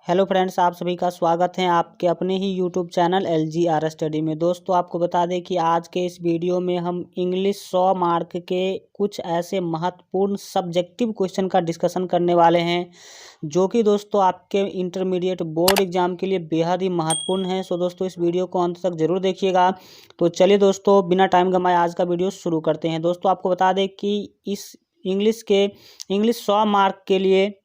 Hello friends, आप सभी का स्वागत है आपके अपने ही यूट्यूब चैनल LGR स्टडी में। दोस्तों, आपको बता दें कि आज के इस वीडियो में हम इंग्लिश 100 मार्क के कुछ ऐसे महत्वपूर्ण सब्जेक्टिव क्वेश्चन का डिस्कशन करने वाले हैं जो कि दोस्तों आपके इंटरमीडिएट बोर्ड एग्जाम के लिए बेहद ही महत्वपूर्ण है। सो दोस्तों, इस वीडियो को अंत तक जरूर देखिएगा। तो चलिए दोस्तों, बिना टाइम गंवाए आज का वीडियो शुरू करते हैं। दोस्तों, आपको बता दें कि इस इंग्लिश 100 मार्क के लिए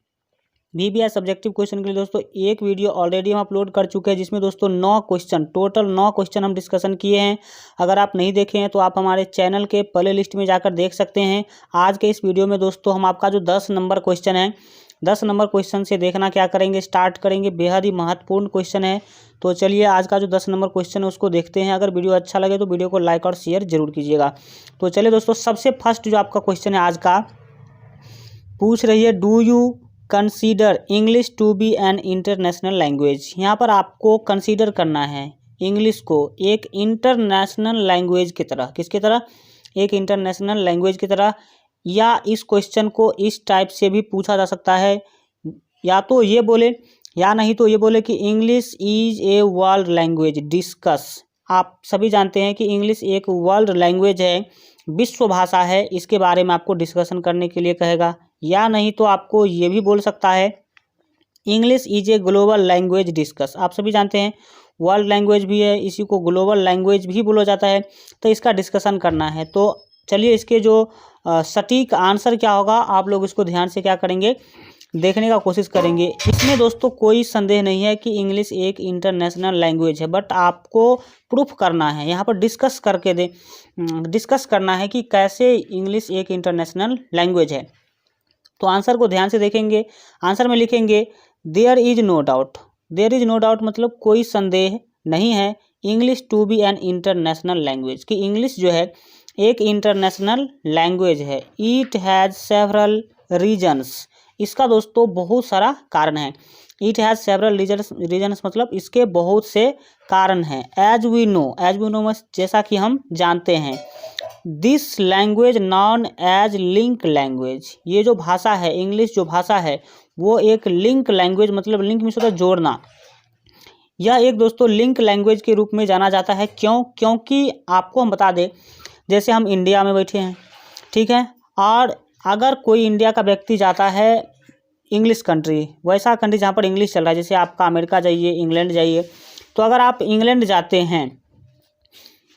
VBI सब्जेक्टिव क्वेश्चन के लिए दोस्तों एक वीडियो ऑलरेडी हम अपलोड कर चुके हैं, जिसमें दोस्तों 9 क्वेश्चन टोटल 9 क्वेश्चन हम डिस्कशन किए हैं। अगर आप नहीं देखे हैं तो आप हमारे चैनल के प्ले लिस्ट में जाकर देख सकते हैं। आज के इस वीडियो में दोस्तों हम आपका जो 10 नंबर क्वेश्चन है, 10 नंबर क्वेश्चन से देखना क्या करेंगे, स्टार्ट करेंगे। बेहद ही महत्वपूर्ण क्वेश्चन है। तो चलिए आज का जो 10 नंबर क्वेश्चन है उसको देखते हैं। अगर वीडियो अच्छा लगे तो वीडियो को लाइक और शेयर जरूर कीजिएगा। तो चलिए दोस्तों, सबसे फर्स्ट जो आपका क्वेश्चन है आज का, पूछ रही है, do you consider English to be an international language. यहाँ पर आपको कंसीडर करना है इंग्लिश को एक इंटरनेशनल लैंग्वेज की तरह। किसकी तरह? एक इंटरनेशनल लैंग्वेज की तरह। या इस क्वेश्चन को इस टाइप से भी पूछा जा सकता है, या तो ये बोले या नहीं तो ये बोले कि English is a world language discuss. आप सभी जानते हैं कि इंग्लिश एक वर्ल्ड लैंग्वेज है, विश्व भाषा है। इसके बारे में आपको डिस्कशन करने के लिए कहेगा। या नहीं तो आपको ये भी बोल सकता है English is a global language discuss. आप सभी जानते हैं वर्ल्ड लैंग्वेज भी है, इसी को ग्लोबल लैंग्वेज भी बोला जाता है। तो इसका डिस्कशन करना है। तो चलिए इसके जो सटीक आंसर क्या होगा, आप लोग इसको ध्यान से क्या करेंगे, देखने का कोशिश करेंगे। इसमें दोस्तों कोई संदेह नहीं है कि इंग्लिश एक इंटरनेशनल लैंग्वेज है, बट आपको प्रूफ करना है, यहाँ पर डिस्कस करना है कि कैसे इंग्लिश एक इंटरनेशनल लैंग्वेज है। तो आंसर को ध्यान से देखेंगे। आंसर में लिखेंगे there is no doubt. There is no doubt मतलब कोई संदेह नहीं है English to be an international language, कि इंग्लिश जो है एक इंटरनेशनल लैंग्वेज है। It has several reasons. इसका दोस्तों बहुत सारा कारण है। इट हैज़ सेवरल रीजन्स मतलब इसके बहुत से कारण हैं। एज वी नो जैसा कि हम जानते हैं। This language known as link language. ये जो भाषा है, इंग्लिश जो भाषा है, वो एक लिंक लैंग्वेज, मतलब लिंक में होता जोड़ना। यह एक दोस्तों लिंक लैंग्वेज के रूप में जाना जाता है। क्योंकि आपको हम बता दें, जैसे हम इंडिया में बैठे हैं, ठीक है, और अगर कोई इंडिया का व्यक्ति जाता है इंग्लिश कंट्री, वैसा कंट्री जहाँ पर इंग्लिश चल रहा है, जैसे आपका अमेरिका जाइए, इंग्लैंड जाइए, तो अगर आप इंग्लैंड जाते हैं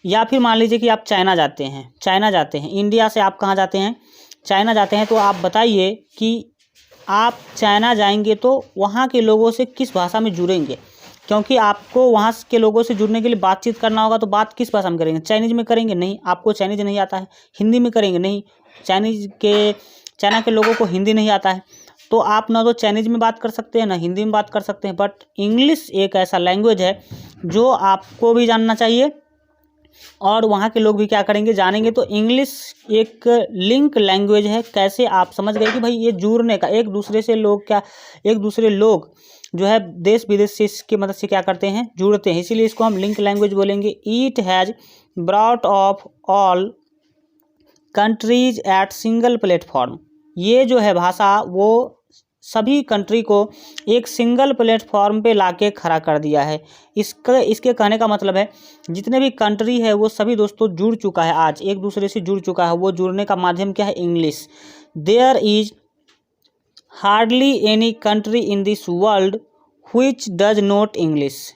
या फिर मान लीजिए कि आप चाइना जाते हैं, इंडिया से आप कहाँ जाते हैं, चाइना जाते हैं, तो आप बताइए कि आप चाइना जाएंगे तो वहाँ के लोगों से किस भाषा में जुड़ेंगे। क्योंकि आपको वहाँ के लोगों से जुड़ने के लिए बातचीत करना होगा, तो बात किस भाषा में करेंगे? चाइनीज़ में करेंगे? नहीं, आपको चाइनीज़ नहीं आता है। हिंदी में करेंगे? नहीं, चाइना के लोगों को हिंदी नहीं आता है। तो आप ना तो चाइनीज़ में बात कर सकते हैं, ना हिंदी में बात कर सकते हैं। बट इंग्लिश एक ऐसा लैंग्वेज है जो आपको भी जानना चाहिए और वहाँ के लोग भी क्या करेंगे, जानेंगे। तो इंग्लिश एक लिंक लैंग्वेज है। कैसे? आप समझ गए कि भाई ये जुड़ने का, एक दूसरे लोग जो है देश विदेश से इसकी मदद से क्या करते हैं, जुड़ते हैं। इसीलिए इसको हम लिंक लैंग्वेज बोलेंगे। It has brought of all countries at single platform. ये जो है भाषा वो सभी कंट्री को एक सिंगल प्लेटफॉर्म पे लाके खड़ा कर दिया है। इसके कहने का मतलब है जितने भी कंट्री है वो सभी दोस्तों जुड़ चुका है, आज एक दूसरे से जुड़ चुका है। वो जुड़ने का माध्यम क्या है? English. There is hardly any country in this world which does not English.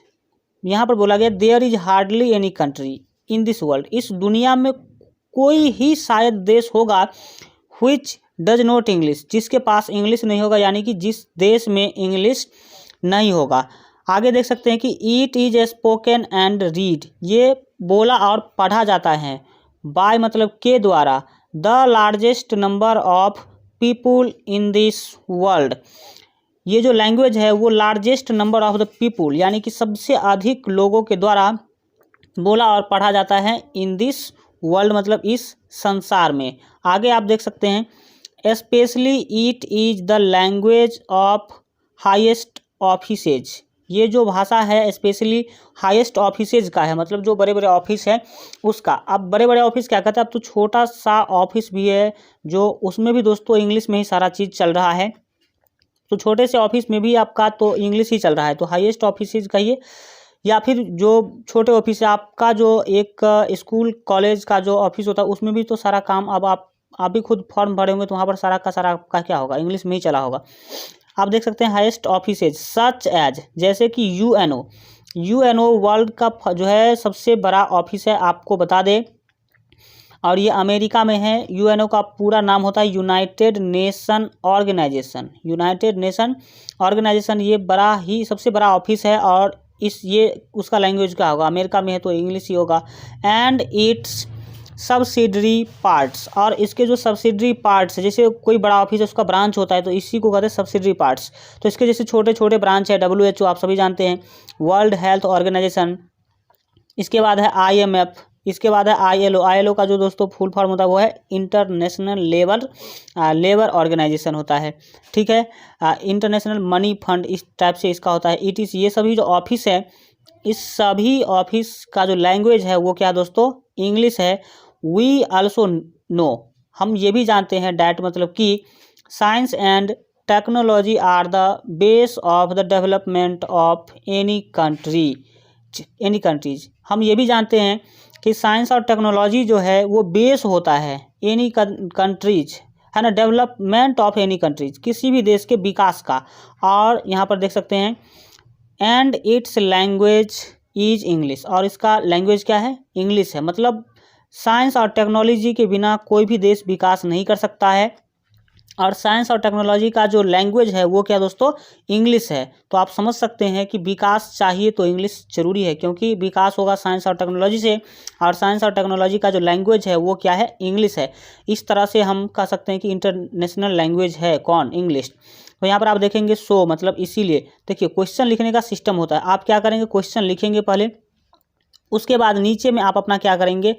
यहाँ पर बोला गया there is hardly any country in this world. इस दुनिया में कोई ही शायद देश होगा व्हिच डज नॉट इंग्लिश, जिसके पास इंग्लिश नहीं होगा, यानी कि जिस देश में इंग्लिश नहीं होगा। आगे देख सकते हैं कि it is spoken and read. ये बोला और पढ़ा जाता है। बाय मतलब के द्वारा। The largest number of people in this world. ये जो लैंग्वेज है वो largest number of the people, यानी कि सबसे अधिक लोगों के द्वारा बोला और पढ़ा जाता है। इन दिस वर्ल्ड मतलब इस संसार में। आगे आप देख सकते हैं specially it is the language of highest offices. ये जो भाषा है स्पेशली हाईएस्ट ऑफिसेज का है, मतलब जो बड़े बड़े ऑफिस है उसका। अब बड़े बड़े ऑफिस क्या कहते हैं, अब तो छोटा सा ऑफिस भी है जो, उसमें भी दोस्तों इंग्लिश में ही सारा चीज़ चल रहा है। तो छोटे से ऑफिस में भी आपका तो इंग्लिश ही चल रहा है, तो हाईएस्ट ऑफिस कहिए या फिर जो छोटे ऑफिस है आपका, जो एक स्कूल कॉलेज का जो ऑफिस होता है उसमें भी तो सारा काम अब आप भी खुद फॉर्म भरे होंगे तो वहाँ पर सारा का सारा आपका क्या होगा, इंग्लिश में ही चला होगा। आप देख सकते हैं हाईएस्ट ऑफिसेज सच एज, जैसे कि यूएनओ वर्ल्ड का जो है सबसे बड़ा ऑफिस है, आपको बता दें, और ये अमेरिका में है। यूएनओ का पूरा नाम होता है यूनाइटेड नेशन ऑर्गेनाइजेशन। ये बड़ा ही सबसे बड़ा ऑफिस है, और ये उसका लैंग्वेज क्या होगा, अमेरिका में है तो इंग्लिश ही होगा। एंड इट्स सब्सिडरी पार्ट्स, और इसके जो सब्सिडरी पार्ट्स, जैसे कोई बड़ा ऑफिस है उसका ब्रांच होता है तो इसी को कहते हैं सब्सिडरी पार्ट्स। तो इसके जैसे छोटे छोटे ब्रांच है, WHO आप सभी जानते हैं, वर्ल्ड हेल्थ ऑर्गेनाइजेशन, इसके बाद है IMF, इसके बाद है ILO का जो दोस्तों फुल फॉर्म होता है वो है इंटरनेशनल लेबर ऑर्गेनाइजेशन होता है, ठीक है। इंटरनेशनल मनी फंड इस टाइप से इसका होता है। ETC, ये सभी जो ऑफिस है, इस सभी ऑफिस का जो लैंग्वेज है वो क्या दोस्तों, इंग्लिश है। वी आल्सो नो, हम ये भी जानते हैं, डैट मतलब कि science and technology are the base of the development of any countries. हम ये भी जानते हैं कि साइंस और टेक्नोलॉजी जो है वो बेस होता है एनी कंट्रीज, है ना, डेवलपमेंट ऑफ एनी कंट्रीज, किसी भी देश के विकास का। और यहाँ पर देख सकते हैं and it's language is English, और इसका लैंग्वेज क्या है, इंग्लिश है। मतलब साइंस और टेक्नोलॉजी के बिना कोई भी देश विकास नहीं कर सकता है, और साइंस और टेक्नोलॉजी का जो लैंग्वेज है वो क्या दोस्तों, इंग्लिश है। तो आप समझ सकते हैं कि विकास चाहिए तो इंग्लिश जरूरी है, क्योंकि विकास होगा साइंस और टेक्नोलॉजी से, और साइंस और टेक्नोलॉजी का जो लैंग्वेज है वो क्या है, इंग्लिश है। इस तरह से हम कह सकते हैं कि इंटरनेशनल लैंग्वेज है कौन, इंग्लिश। तो यहाँ पर आप देखेंगे सो मतलब इसीलिए। देखिए क्वेश्चन लिखने का सिस्टम होता है, आप क्या करेंगे, क्वेश्चन लिखेंगे पहले, उसके बाद नीचे में आप अपना क्या करेंगे,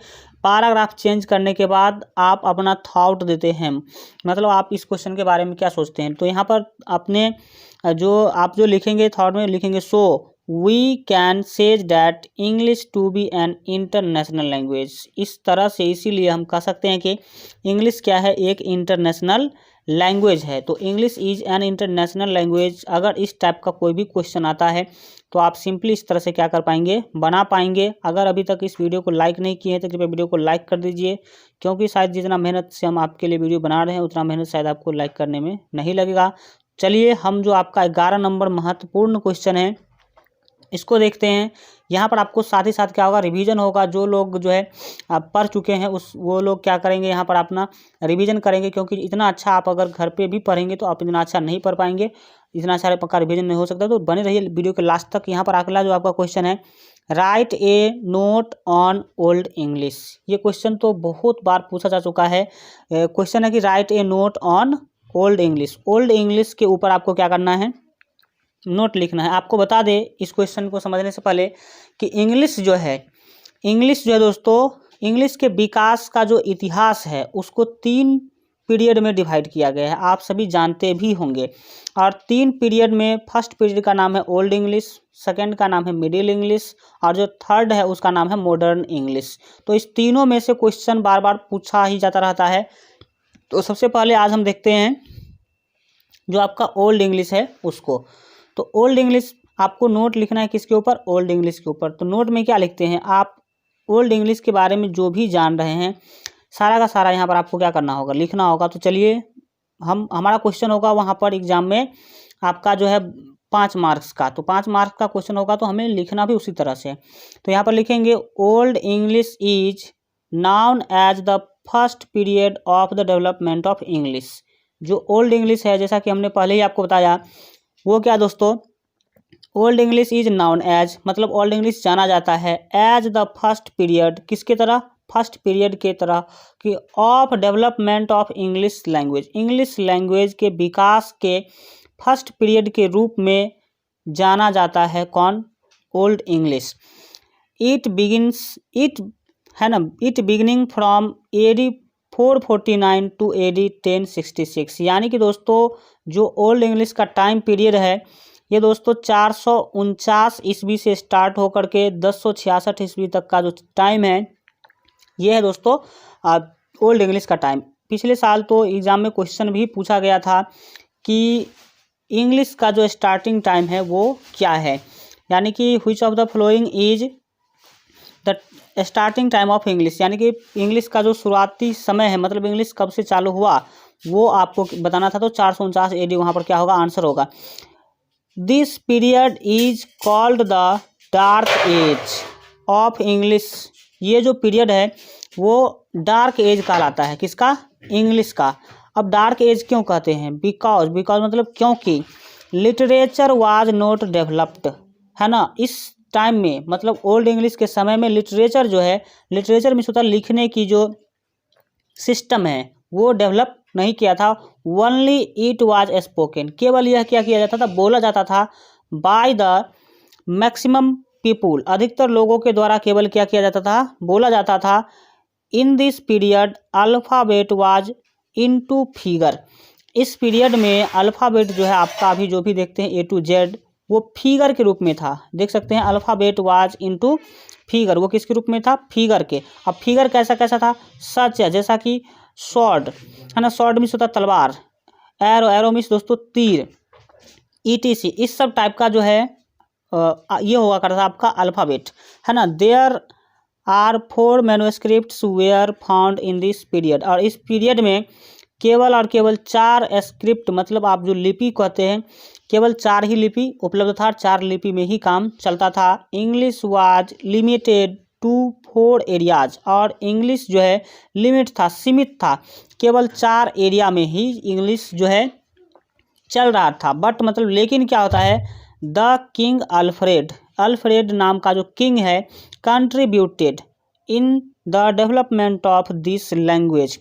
पैराग्राफ चेंज करने के बाद आप अपना थॉट देते हैं, मतलब आप इस क्वेश्चन के बारे में क्या सोचते हैं। तो यहाँ पर अपने आप जो लिखेंगे थॉट में लिखेंगे, so we can says that English to be an international language. इस तरह से इसीलिए हम कह सकते हैं कि इंग्लिश क्या है, एक इंटरनेशनल लैंग्वेज है। तो English is an international language. अगर इस टाइप का कोई भी क्वेश्चन आता है तो आप सिंपली इस तरह से क्या कर पाएंगे, बना पाएंगे। अगर अभी तक इस वीडियो को लाइक नहीं किए हैं तो कृपया वीडियो को लाइक कर दीजिए, क्योंकि शायद जितना मेहनत से हम आपके लिए वीडियो बना रहे हैं उतना मेहनत शायद आपको लाइक करने में नहीं लगेगा। चलिए हम जो आपका 11 नंबर महत्वपूर्ण क्वेश्चन है इसको देखते हैं। यहाँ पर आपको साथ ही साथ क्या होगा, रिवीजन होगा। जो लोग जो है आप पढ़ चुके हैं वो लोग क्या करेंगे, यहाँ पर अपना रिवीजन करेंगे, क्योंकि इतना अच्छा आप अगर घर पे भी पढ़ेंगे तो आप इतना अच्छा नहीं पढ़ पाएंगे, इतना अच्छा पक्का रिवीजन नहीं हो सकता। तो बने रहिए वीडियो के लास्ट तक। यहाँ पर अगला जो आपका क्वेश्चन है, right A note on old English. ये क्वेश्चन तो बहुत बार पूछा जा चुका है। क्वेश्चन है कि right A note on old English. Old English के ऊपर आपको क्या करना है, नोट लिखना है। आपको बता दें इस क्वेश्चन को समझने से पहले कि इंग्लिश जो है दोस्तों, इंग्लिश के विकास का जो इतिहास है उसको 3 पीरियड में डिवाइड किया गया है, आप सभी जानते भी होंगे। और 3 पीरियड में फर्स्ट पीरियड का नाम है ओल्ड इंग्लिश, सेकंड का नाम है मिडिल इंग्लिश, और जो थर्ड है उसका नाम है मॉडर्न इंग्लिश। तो इस तीनों में से क्वेश्चन बार बार पूछा ही जाता रहता है। तो सबसे पहले आज हम देखते हैं जो आपका ओल्ड इंग्लिश है उसको। तो ओल्ड इंग्लिश आपको नोट लिखना है किसके ऊपर, ओल्ड इंग्लिश के ऊपर। तो नोट में क्या लिखते हैं आप, ओल्ड इंग्लिश के बारे में जो भी जान रहे हैं सारा का सारा यहाँ पर आपको क्या करना होगा, लिखना होगा। तो चलिए हमारा क्वेश्चन होगा वहाँ पर एग्जाम में आपका जो है 5 मार्क्स का। तो 5 मार्क्स का क्वेश्चन होगा तो हमें लिखना भी उसी तरह से। तो यहाँ पर लिखेंगे old English is known as the first period of the development of English. जो ओल्ड इंग्लिश है, जैसा कि हमने पहले ही आपको बताया, वो क्या दोस्तों, old English is known as मतलब ओल्ड इंग्लिश जाना जाता है एज द फर्स्ट पीरियड, किसके तरह, फर्स्ट पीरियड के तरह कि of development of English language, English language के विकास के फर्स्ट पीरियड के रूप में जाना जाता है कौन, old English. It beginning from AD 449 to AD 1066। यानी कि दोस्तों जो ओल्ड इंग्लिश का टाइम पीरियड है ये दोस्तों 449 ईस्वी से स्टार्ट होकर के 1066 ईस्वी तक का जो टाइम है ये है दोस्तों ओल्ड इंग्लिश का टाइम। पिछले साल तो एग्जाम में क्वेश्चन भी पूछा गया था कि इंग्लिश का जो स्टार्टिंग टाइम है वो क्या है, यानी कि which of the following is the starting time of English, यानी कि इंग्लिश का जो शुरुआती समय है, मतलब इंग्लिश कब से चालू हुआ वो आपको बताना था। तो 449 AD वहाँ पर क्या होगा, आंसर होगा। This period is called the dark age of English. ये जो पीरियड है वो डार्क एज कहलाता है, किसका, इंग्लिश का। अब डार्क एज क्यों कहते हैं, बिकॉज मतलब क्योंकि लिटरेचर वाज नॉट डेवलप्ड, है ना। इस टाइम में मतलब ओल्ड इंग्लिश के समय में लिटरेचर जो है, लिटरेचर में होता लिखने की जो सिस्टम है वो डेवलप नहीं किया था। ओनली इट वाज स्पोकन, केवल यह क्या किया जाता था, बोला जाता था। बाय द मैक्सिमम पीपुल, अधिकतर लोगों के द्वारा केवल क्या किया जाता था, बोला जाता था। इन this period alphabet was into figure. इस पीरियड में अल्फ़ाबेट जो है आपका अभी जो भी देखते हैं A to Z वो फिगर के रूप में था, देख सकते हैं। अल्फ़ाबेट वाज इनटू फिगर, वो किसके रूप में था, फिगर के। अब फिगर कैसा कैसा था, सच है, जैसा कि स्वॉर्ड, है ना, स्वॉर्ड मीन्स होता है तलवार, एरो मीन्स दोस्तों तीर, ETC, इस सब टाइप का जो है ये हुआ करता था आपका अल्फ़ाबेट, है ना। There are 4 manuscripts were found in this period, और इस पीरियड में केवल और केवल 4 स्क्रिप्ट, मतलब आप जो लिपि कहते हैं, केवल 4 ही लिपि उपलब्ध था, 4 लिपि में ही काम चलता था। English was limited to 4 areas, और इंग्लिश जो है लिमिट था, सीमित था, केवल 4 एरिया में ही इंग्लिश जो है चल रहा था। बट मतलब लेकिन क्या होता है, द किंग अल्फ्रेड नाम का जो किंग है contributed in the development of this language.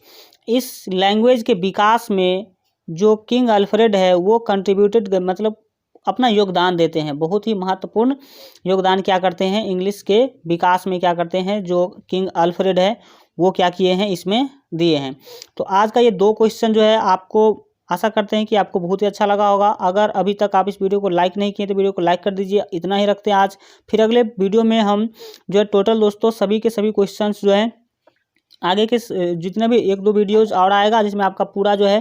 इस लैंग्वेज के विकास में जो किंग अल्फ्रेड है वो कंट्रीब्यूटेड, मतलब अपना योगदान देते हैं, बहुत ही महत्वपूर्ण योगदान क्या करते हैं, इंग्लिश के विकास में क्या करते हैं, जो किंग अल्फ्रेड है वो क्या किए हैं, इसमें दिए हैं। तो आज का ये 2 क्वेश्चन जो है आपको, आशा करते हैं कि आपको बहुत ही अच्छा लगा होगा। अगर अभी तक आप इस वीडियो को लाइक नहीं किए तो वीडियो को लाइक कर दीजिए। इतना ही रखते हैं आज, फिर अगले वीडियो में हम जो है टोटल दोस्तों सभी के सभी क्वेश्चंस जो हैं आगे के जितने भी 1-2 वीडियोज़ और आएगा, जिसमें आपका पूरा जो है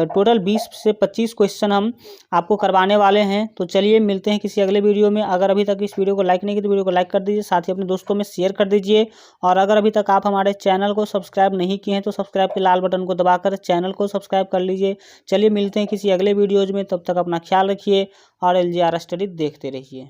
टोटल 20 से 25 क्वेश्चन हम आपको करवाने वाले हैं। तो चलिए मिलते हैं किसी अगले वीडियो में। अगर अभी तक इस वीडियो को लाइक नहीं किया तो वीडियो को लाइक कर दीजिए, साथ ही अपने दोस्तों में शेयर कर दीजिए। और अगर अभी तक आप हमारे चैनल को सब्सक्राइब नहीं किए हैं तो सब्सक्राइब के लाल बटन को दबाकर चैनल को सब्सक्राइब कर लीजिए। चलिए मिलते हैं किसी अगले वीडियोज़ में, तब तक अपना ख्याल रखिए और LGR स्टडी देखते रहिए।